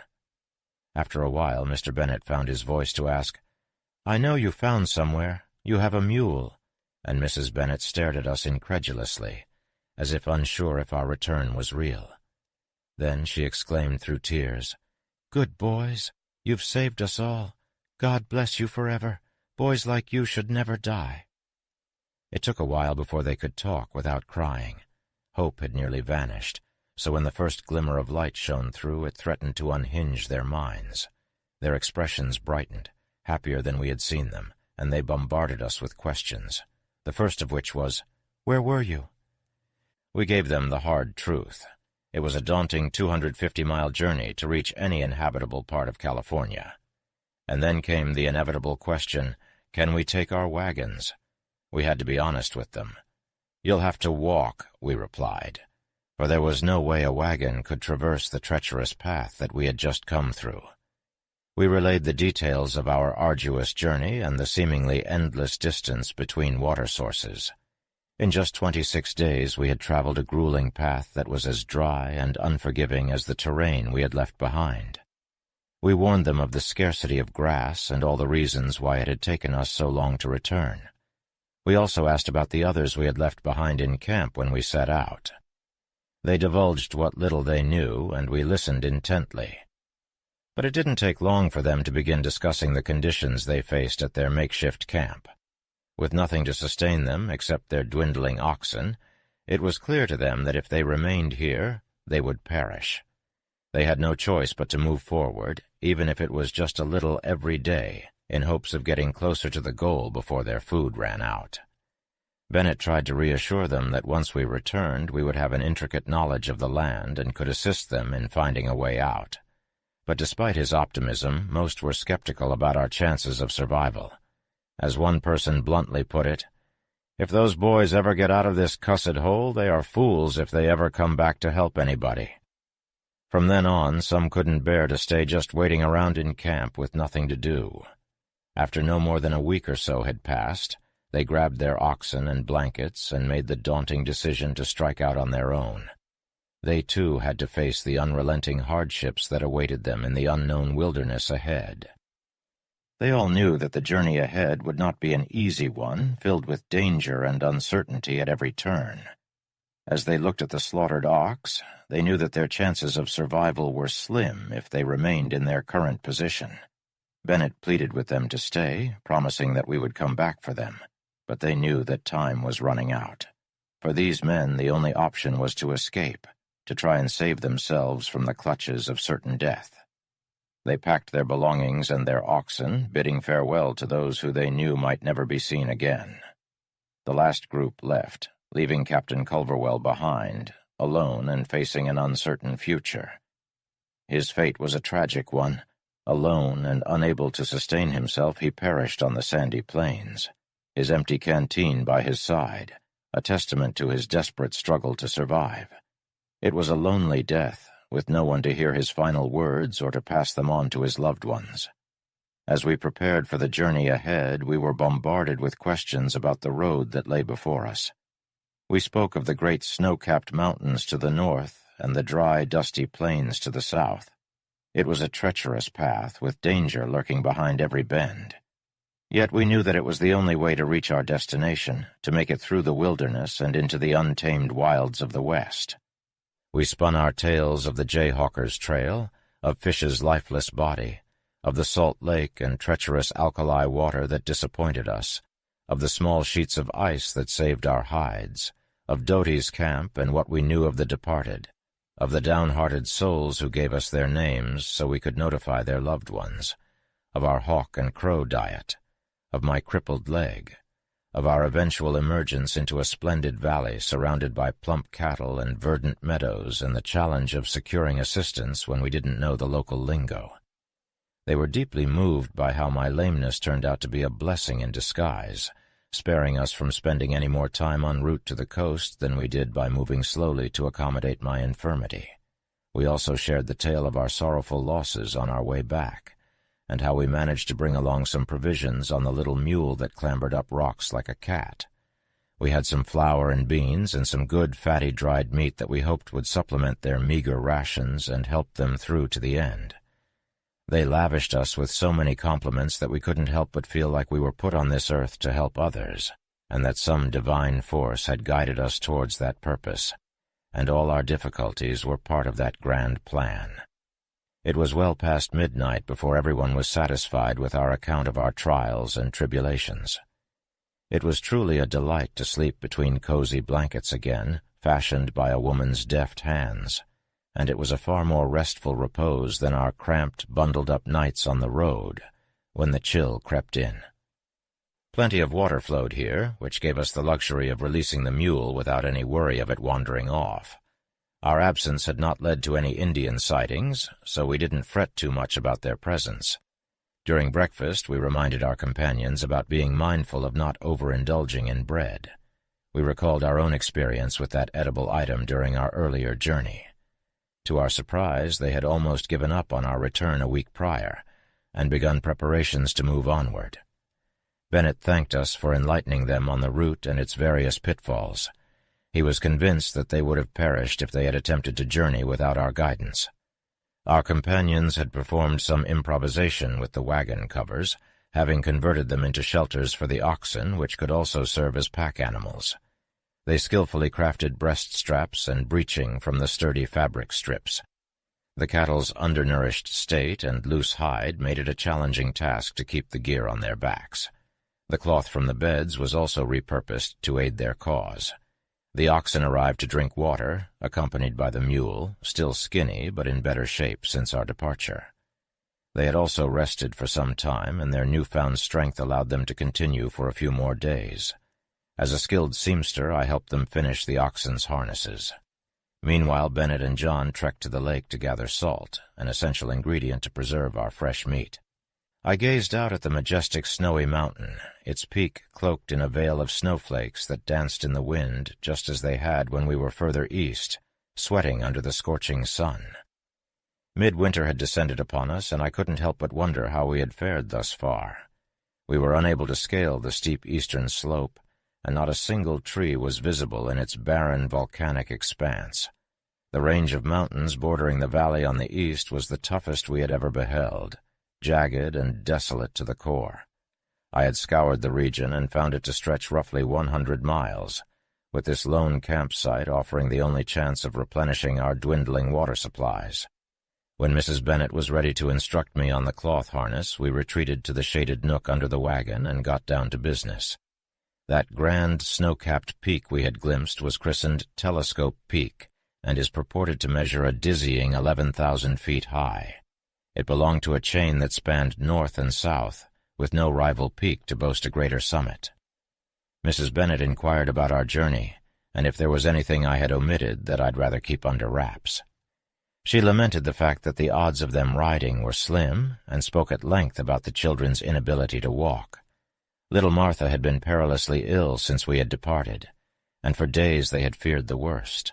After a while, Mr. Bennett found his voice to ask, "I know you found somewhere. You have a mule." And Mrs. Bennett stared at us incredulously, as if unsure if our return was real. Then she exclaimed through tears, "Good boys, you've saved us all. God bless you forever. Boys like you should never die." It took a while before they could talk without crying. Hope had nearly vanished, so when the first glimmer of light shone through, it threatened to unhinge their minds. Their expressions brightened, happier than we had seen them, and they bombarded us with questions, the first of which was, "Where were you?" We gave them the hard truth. It was a daunting 250-mile journey to reach any inhabitable part of California. And then came the inevitable question, can we take our wagons? We had to be honest with them. "You'll have to walk," we replied, for there was no way a wagon could traverse the treacherous path that we had just come through. We relayed the details of our arduous journey and the seemingly endless distance between water sources. In just 26 days we had traveled a grueling path that was as dry and unforgiving as the terrain we had left behind. We warned them of the scarcity of grass and all the reasons why it had taken us so long to return. We also asked about the others we had left behind in camp when we set out. They divulged what little they knew, and we listened intently. But it didn't take long for them to begin discussing the conditions they faced at their makeshift camp. With nothing to sustain them except their dwindling oxen, it was clear to them that if they remained here, they would perish. They had no choice but to move forward, even if it was just a little every day, in hopes of getting closer to the goal before their food ran out. Bennett tried to reassure them that once we returned, we would have an intricate knowledge of the land and could assist them in finding a way out. But despite his optimism, most were skeptical about our chances of survival. As one person bluntly put it, "If those boys ever get out of this cussed hole, they are fools if they ever come back to help anybody." From then on, some couldn't bear to stay just waiting around in camp with nothing to do. After no more than a week or so had passed, they grabbed their oxen and blankets and made the daunting decision to strike out on their own. They, too, had to face the unrelenting hardships that awaited them in the unknown wilderness ahead. They all knew that the journey ahead would not be an easy one, filled with danger and uncertainty at every turn. As they looked at the slaughtered ox, they knew that their chances of survival were slim if they remained in their current position. Bennett pleaded with them to stay, promising that we would come back for them, but they knew that time was running out. For these men, the only option was to escape, to try and save themselves from the clutches of certain death. They packed their belongings and their oxen, bidding farewell to those who they knew might never be seen again. The last group left, leaving Captain Culverwell behind, alone and facing an uncertain future. His fate was a tragic one. Alone and unable to sustain himself, he perished on the sandy plains, his empty canteen by his side, a testament to his desperate struggle to survive. It was a lonely death, with no one to hear his final words or to pass them on to his loved ones. As we prepared for the journey ahead, we were bombarded with questions about the road that lay before us. We spoke of the great snow-capped mountains to the north and the dry, dusty plains to the south. It was a treacherous path, with danger lurking behind every bend. Yet we knew that it was the only way to reach our destination, to make it through the wilderness and into the untamed wilds of the West. We spun our tales of the Jayhawker's Trail, of Fish's lifeless body, of the salt lake and treacherous alkali water that disappointed us, of the small sheets of ice that saved our hides, of Doty's camp and what we knew of the departed, of the downhearted souls who gave us their names so we could notify their loved ones, of our hawk and crow diet, of my crippled leg, of our eventual emergence into a splendid valley surrounded by plump cattle and verdant meadows and the challenge of securing assistance when we didn't know the local lingo. They were deeply moved by how my lameness turned out to be a blessing in disguise, sparing us from spending any more time en route to the coast than we did by moving slowly to accommodate my infirmity. We also shared the tale of our sorrowful losses on our way back, and how we managed to bring along some provisions on the little mule that clambered up rocks like a cat. We had some flour and beans and some good fatty dried meat that we hoped would supplement their meager rations and help them through to the end. They lavished us with so many compliments that we couldn't help but feel like we were put on this earth to help others, and that some divine force had guided us towards that purpose, and all our difficulties were part of that grand plan. It was well past midnight before everyone was satisfied with our account of our trials and tribulations. It was truly a delight to sleep between cozy blankets again, fashioned by a woman's deft hands, and it was a far more restful repose than our cramped, bundled-up nights on the road, when the chill crept in. Plenty of water flowed here, which gave us the luxury of releasing the mule without any worry of it wandering off. Our absence had not led to any Indian sightings, so we didn't fret too much about their presence. During breakfast, we reminded our companions about being mindful of not overindulging in bread. We recalled our own experience with that edible item during our earlier journey. To our surprise, they had almost given up on our return a week prior, and begun preparations to move onward. Bennett thanked us for enlightening them on the route and its various pitfalls. He was convinced that they would have perished if they had attempted to journey without our guidance. Our companions had performed some improvisation with the wagon covers, having converted them into shelters for the oxen, which could also serve as pack animals. They skillfully crafted breast straps and breeching from the sturdy fabric strips. The cattle's undernourished state and loose hide made it a challenging task to keep the gear on their backs. The cloth from the beds was also repurposed to aid their cause. The oxen arrived to drink water, accompanied by the mule, still skinny but in better shape since our departure. They had also rested for some time, and their newfound strength allowed them to continue for a few more days. As a skilled seamster, I helped them finish the oxen's harnesses. Meanwhile, Bennett and John trekked to the lake to gather salt, an essential ingredient to preserve our fresh meat. I gazed out at the majestic snowy mountain, its peak cloaked in a veil of snowflakes that danced in the wind just as they had when we were further east, sweating under the scorching sun. Midwinter had descended upon us, and I couldn't help but wonder how we had fared thus far. We were unable to scale the steep eastern slope, and not a single tree was visible in its barren volcanic expanse. The range of mountains bordering the valley on the east was the toughest we had ever beheld, jagged and desolate to the core. I had scoured the region and found it to stretch roughly 100 miles, with this lone campsite offering the only chance of replenishing our dwindling water supplies. When Mrs. Bennett was ready to instruct me on the cloth harness, we retreated to the shaded nook under the wagon and got down to business. That grand snow-capped peak we had glimpsed was christened Telescope Peak, and is purported to measure a dizzying 11,000 feet high. It belonged to a chain that spanned north and south, with no rival peak to boast a greater summit. Mrs. Bennett inquired about our journey, and if there was anything I had omitted that I'd rather keep under wraps. She lamented the fact that the odds of them riding were slim, and spoke at length about the children's inability to walk. Little Martha had been perilously ill since we had departed, and for days they had feared the worst.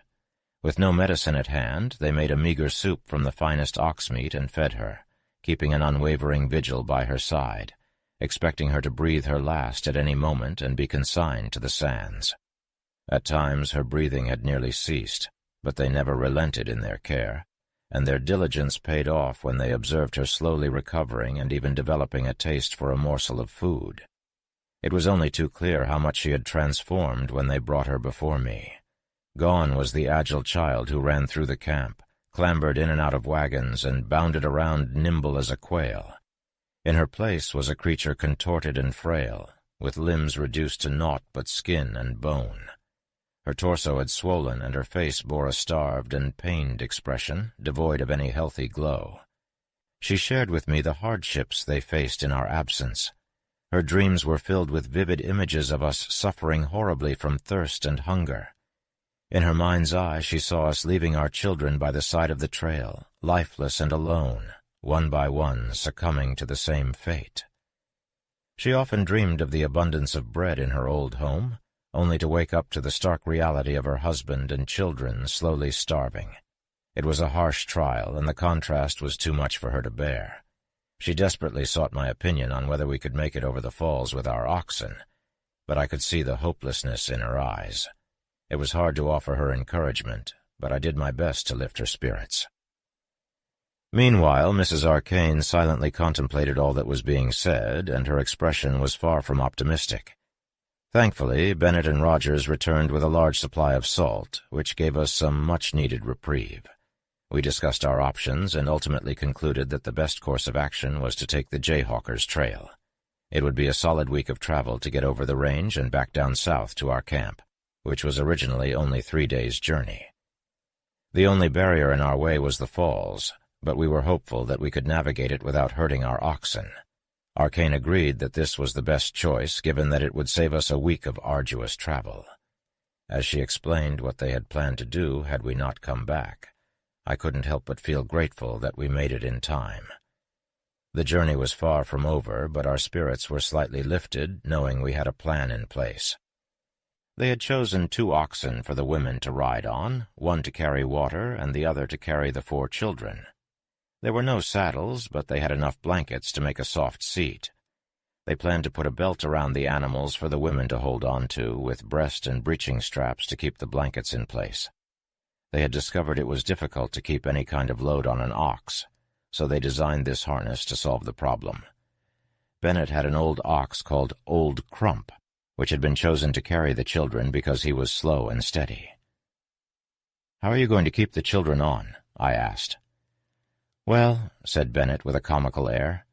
With no medicine at hand, they made a meager soup from the finest ox meat and fed her, keeping an unwavering vigil by her side, expecting her to breathe her last at any moment and be consigned to the sands. At times her breathing had nearly ceased, but they never relented in their care, and their diligence paid off when they observed her slowly recovering and even developing a taste for a morsel of food. It was only too clear how much she had transformed when they brought her before me. Gone was the agile child who ran through the camp, clambered in and out of wagons, and bounded around nimble as a quail. In her place was a creature contorted and frail, with limbs reduced to naught but skin and bone. Her torso had swollen, and her face bore a starved and pained expression, devoid of any healthy glow. She shared with me the hardships they faced in our absence. Her dreams were filled with vivid images of us suffering horribly from thirst and hunger. In her mind's eye she saw us leaving our children by the side of the trail, lifeless and alone, one by one succumbing to the same fate. She often dreamed of the abundance of bread in her old home, only to wake up to the stark reality of her husband and children slowly starving. It was a harsh trial, and the contrast was too much for her to bear. She desperately sought my opinion on whether we could make it over the falls with our oxen, but I could see the hopelessness in her eyes. It was hard to offer her encouragement, but I did my best to lift her spirits. Meanwhile, Mrs. Arcane silently contemplated all that was being said, and her expression was far from optimistic. Thankfully, Bennett and Rogers returned with a large supply of salt, which gave us some much-needed reprieve. We discussed our options and ultimately concluded that the best course of action was to take the Jayhawkers Trail. It would be a solid week of travel to get over the range and back down south to our camp, which was originally only 3 days' journey. The only barrier in our way was the falls, but we were hopeful that we could navigate it without hurting our oxen. Arcane agreed that this was the best choice, given that it would save us a week of arduous travel. As she explained what they had planned to do had we not come back, I couldn't help but feel grateful that we made it in time. The journey was far from over, but our spirits were slightly lifted, knowing we had a plan in place. They had chosen 2 oxen for the women to ride on, one to carry water and the other to carry the 4 children. There were no saddles, but they had enough blankets to make a soft seat. They planned to put a belt around the animals for the women to hold on to, with breast and breeching straps to keep the blankets in place. They had discovered it was difficult to keep any kind of load on an ox, so they designed this harness to solve the problem. Bennett had an old ox called Old Crump, which had been chosen to carry the children because he was slow and steady. "How are you going to keep the children on?" I asked. "Well," said Bennett with a comical air,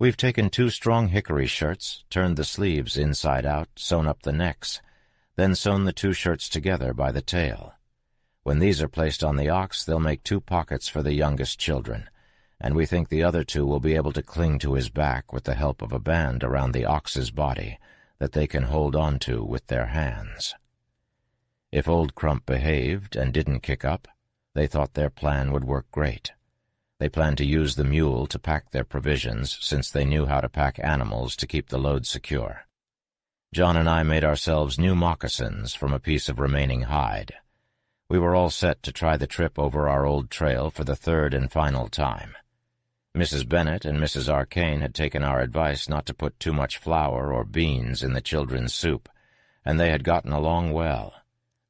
"we've taken 2 strong hickory shirts, turned the sleeves inside out, sewn up the necks, then sewn the 2 shirts together by the tail. When these are placed on the ox, they'll make 2 pockets for the youngest children, and we think the other 2 will be able to cling to his back with the help of a band around the ox's body that they can hold on to with their hands." If Old Crump behaved and didn't kick up, they thought their plan would work great. They planned to use the mule to pack their provisions, since they knew how to pack animals to keep the load secure. John and I made ourselves new moccasins from a piece of remaining hide. We were all set to try the trip over our old trail for the 3rd and final time. Mrs. Bennett and Mrs. Arcane had taken our advice not to put too much flour or beans in the children's soup, and they had gotten along well.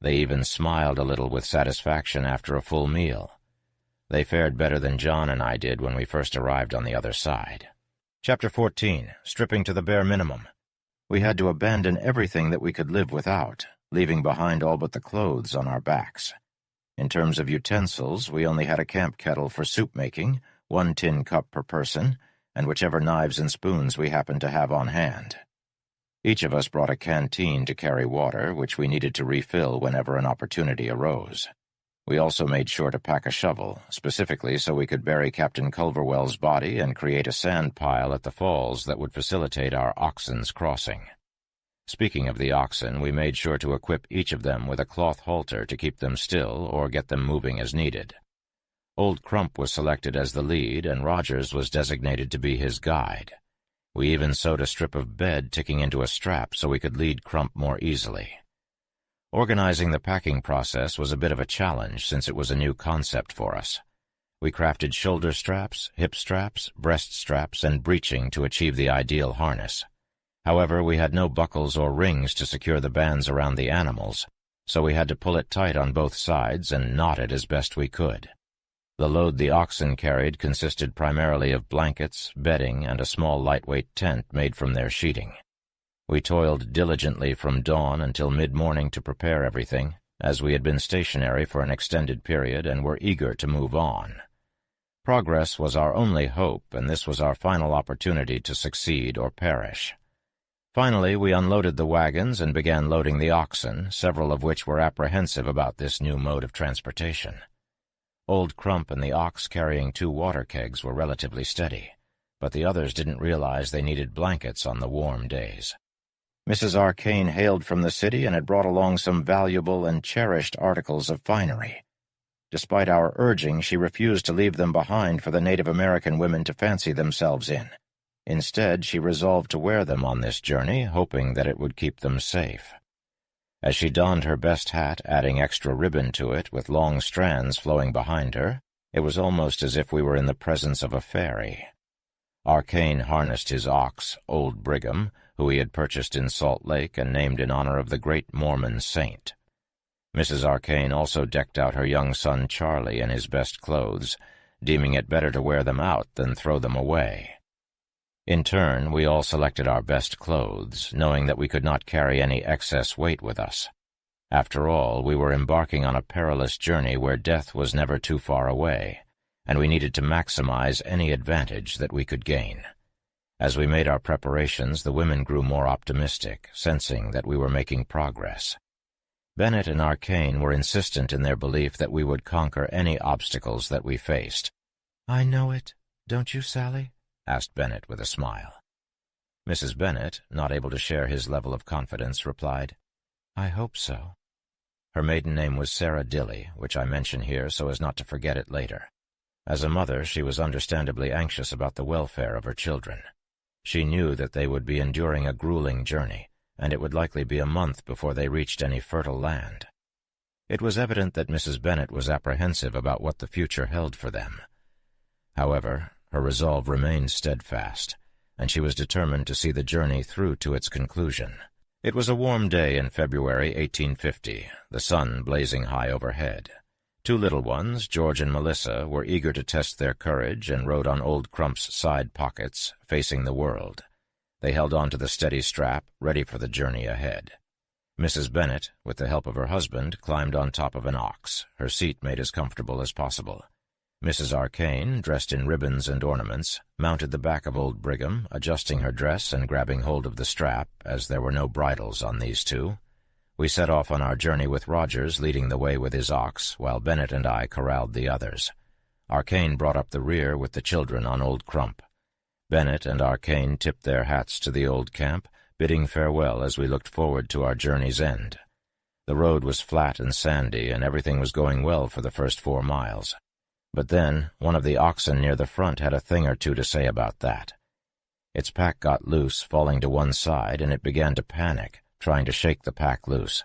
They even smiled a little with satisfaction after a full meal. They fared better than John and I did when we first arrived on the other side. Chapter 14. Stripping to the bare minimum. We had to abandon everything that we could live without, leaving behind all but the clothes on our backs. In terms of utensils, we only had a camp kettle for soup-making, 1 tin cup per person, and whichever knives and spoons we happened to have on hand. Each of us brought a canteen to carry water, which we needed to refill whenever an opportunity arose. We also made sure to pack a shovel, specifically so we could bury Captain Culverwell's body and create a sand pile at the falls that would facilitate our oxen's crossing. Speaking of the oxen, we made sure to equip each of them with a cloth halter to keep them still or get them moving as needed. Old Crump was selected as the lead, and Rogers was designated to be his guide. We even sewed a strip of bed ticking into a strap so we could lead Crump more easily. Organizing the packing process was a bit of a challenge since it was a new concept for us. We crafted shoulder straps, hip straps, breast straps, and breeching to achieve the ideal harness. However, we had no buckles or rings to secure the bands around the animals, so we had to pull it tight on both sides and knot it as best we could. The load the oxen carried consisted primarily of blankets, bedding, and a small lightweight tent made from their sheeting. We toiled diligently from dawn until mid-morning to prepare everything, as we had been stationary for an extended period and were eager to move on. Progress was our only hope, and this was our final opportunity to succeed or perish. Finally, we unloaded the wagons and began loading the oxen, several of which were apprehensive about this new mode of transportation. Old Crump and the ox carrying 2 water kegs were relatively steady, but the others didn't realize they needed blankets on the warm days. Mrs. Arcane hailed from the city and had brought along some valuable and cherished articles of finery. Despite our urging, she refused to leave them behind for the Native American women to fancy themselves in. Instead, she resolved to wear them on this journey, hoping that it would keep them safe. As she donned her best hat, adding extra ribbon to it with long strands flowing behind her, it was almost as if we were in the presence of a fairy. Arcane harnessed his ox, Old Brigham, who he had purchased in Salt Lake and named in honor of the great Mormon saint. Mrs. Arcane also decked out her young son Charlie in his best clothes, deeming it better to wear them out than throw them away. In turn, we all selected our best clothes, knowing that we could not carry any excess weight with us. After all, we were embarking on a perilous journey where death was never too far away, and we needed to maximize any advantage that we could gain. As we made our preparations, the women grew more optimistic, sensing that we were making progress. Bennett and Arcane were insistent in their belief that we would conquer any obstacles that we faced. "I know it, don't you, Sally?" asked Bennett with a smile. Mrs. Bennett, not able to share his level of confidence, replied, "I hope so." Her maiden name was Sarah Dilly, which I mention here so as not to forget it later. As a mother, she was understandably anxious about the welfare of her children. She knew that they would be enduring a grueling journey, and it would likely be a month before they reached any fertile land. It was evident that Mrs. Bennett was apprehensive about what the future held for them. However, her resolve remained steadfast, and she was determined to see the journey through to its conclusion. It was a warm day in February 1850, the sun blazing high overhead. Two little ones, George and Melissa, were eager to test their courage and rode on Old Crump's side pockets, facing the world. They held on to the steady strap, ready for the journey ahead. Mrs. Bennett, with the help of her husband, climbed on top of an ox, her seat made as comfortable as possible. Mrs. Arcane, dressed in ribbons and ornaments, mounted the back of old Brigham, adjusting her dress and grabbing hold of the strap, as there were no bridles on these two. We set off on our journey with Rogers leading the way with his ox, while Bennett and I corralled the others. Arcane brought up the rear with the children on Old Crump. Bennett and Arcane tipped their hats to the old camp, bidding farewell as we looked forward to our journey's end. The road was flat and sandy, and everything was going well for the first 4 miles. But then, one of the oxen near the front had a thing or two to say about that. Its pack got loose, falling to one side, and it began to panic, trying to shake the pack loose.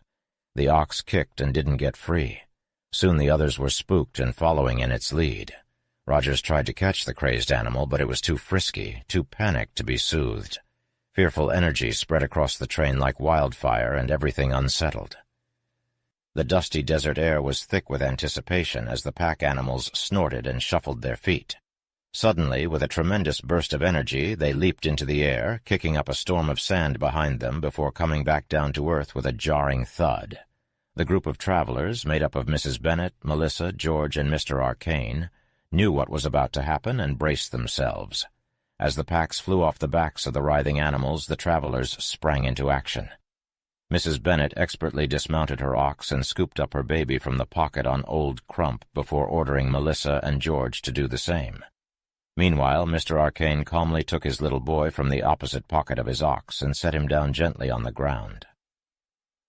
The ox kicked and didn't get free. Soon the others were spooked and following in its lead. Rogers tried to catch the crazed animal, but it was too frisky, too panicked to be soothed. Fearful energy spread across the train like wildfire, and everything unsettled. The dusty desert air was thick with anticipation as the pack animals snorted and shuffled their feet. Suddenly, with a tremendous burst of energy, they leaped into the air, kicking up a storm of sand behind them before coming back down to earth with a jarring thud. The group of travelers, made up of Mrs. Bennett, Melissa, George, and Mr. Arcane, knew what was about to happen and braced themselves. As the packs flew off the backs of the writhing animals, the travelers sprang into action. Mrs. Bennett expertly dismounted her ox and scooped up her baby from the pocket on Old Crump before ordering Melissa and George to do the same. Meanwhile, Mr. Arcane calmly took his little boy from the opposite pocket of his ox and set him down gently on the ground.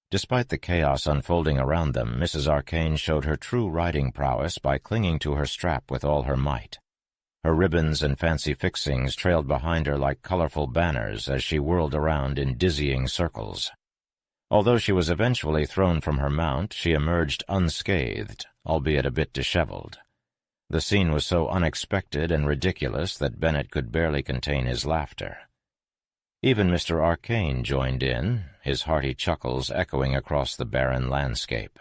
Despite the chaos unfolding around them, Mrs. Arcane showed her true riding prowess by clinging to her strap with all her might. Her ribbons and fancy fixings trailed behind her like colorful banners as she whirled around in dizzying circles. Although she was eventually thrown from her mount, she emerged unscathed, albeit a bit disheveled. The scene was so unexpected and ridiculous that Bennett could barely contain his laughter. Even Mr. Arcane joined in, his hearty chuckles echoing across the barren landscape.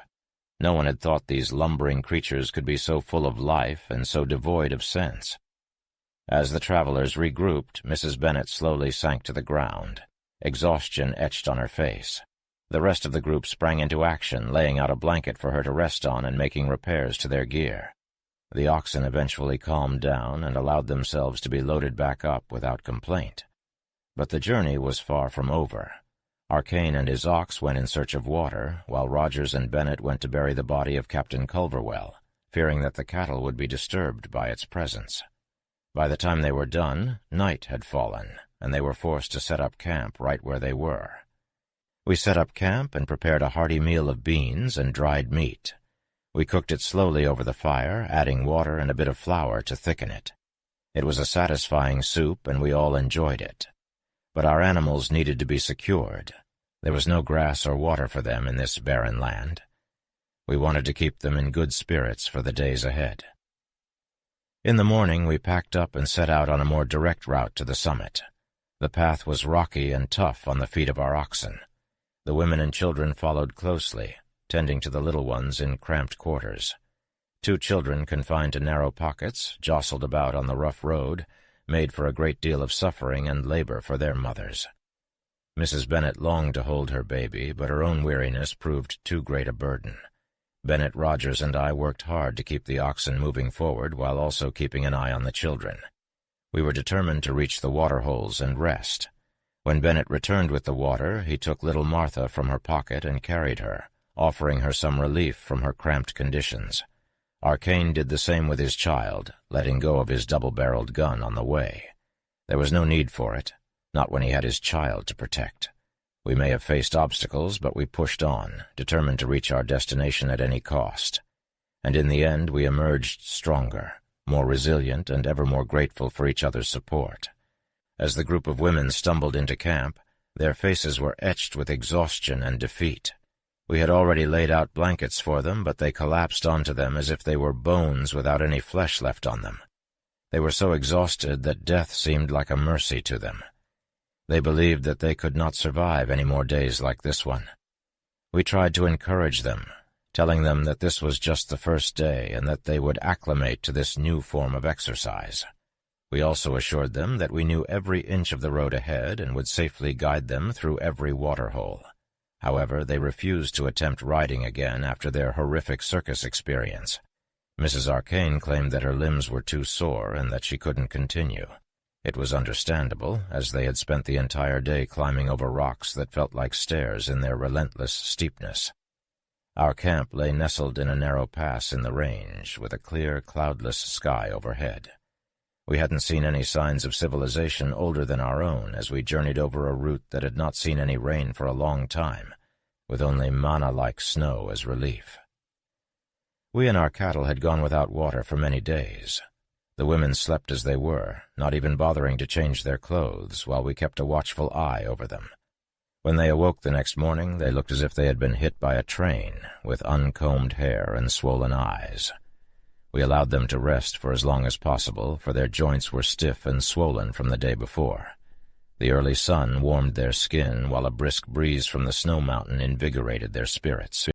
No one had thought these lumbering creatures could be so full of life and so devoid of sense. As the travelers regrouped, Mrs. Bennett slowly sank to the ground, exhaustion etched on her face. The rest of the group sprang into action, laying out a blanket for her to rest on and making repairs to their gear. The oxen eventually calmed down and allowed themselves to be loaded back up without complaint. But the journey was far from over. Arcane and his ox went in search of water, while Rogers and Bennett went to bury the body of Captain Culverwell, fearing that the cattle would be disturbed by its presence. By the time they were done, night had fallen, and they were forced to set up camp right where they were. We set up camp and prepared a hearty meal of beans and dried meat. We cooked it slowly over the fire, adding water and a bit of flour to thicken it. It was a satisfying soup, and we all enjoyed it. But our animals needed to be secured. There was no grass or water for them in this barren land. We wanted to keep them in good spirits for the days ahead. In the morning, we packed up and set out on a more direct route to the summit. The path was rocky and tough on the feet of our oxen. The women and children followed closely, tending to the little ones in cramped quarters. 2 children confined to narrow pockets, jostled about on the rough road, made for a great deal of suffering and labor for their mothers. Mrs. Bennet longed to hold her baby, but her own weariness proved too great a burden. Bennet, Rogers, and I worked hard to keep the oxen moving forward while also keeping an eye on the children. We were determined to reach the water holes and rest. When Bennet returned with the water, he took little Martha from her pocket and carried her, offering her some relief from her cramped conditions. Arcane did the same with his child, letting go of his double-barreled gun on the way. There was no need for it, not when he had his child to protect. We may have faced obstacles, but we pushed on, determined to reach our destination at any cost. And in the end we emerged stronger, more resilient, and ever more grateful for each other's support. As the group of women stumbled into camp, their faces were etched with exhaustion and defeat. We had already laid out blankets for them, but they collapsed onto them as if they were bones without any flesh left on them. They were so exhausted that death seemed like a mercy to them. They believed that they could not survive any more days like this one. We tried to encourage them, telling them that this was just the first day and that they would acclimate to this new form of exercise. We also assured them that we knew every inch of the road ahead and would safely guide them through every waterhole. However, they refused to attempt riding again after their horrific circus experience. Mrs. Arcane claimed that her limbs were too sore and that she couldn't continue. It was understandable, as they had spent the entire day climbing over rocks that felt like stairs in their relentless steepness. Our camp lay nestled in a narrow pass in the range, with a clear, cloudless sky overhead. We hadn't seen any signs of civilization older than our own as we journeyed over a route that had not seen any rain for a long time, with only manna-like snow as relief. We and our cattle had gone without water for many days. The women slept as they were, not even bothering to change their clothes, while we kept a watchful eye over them. When they awoke the next morning, they looked as if they had been hit by a train, with uncombed hair and swollen eyes. We allowed them to rest for as long as possible, for their joints were stiff and swollen from the day before. The early sun warmed their skin, while a brisk breeze from the snow mountain invigorated their spirits.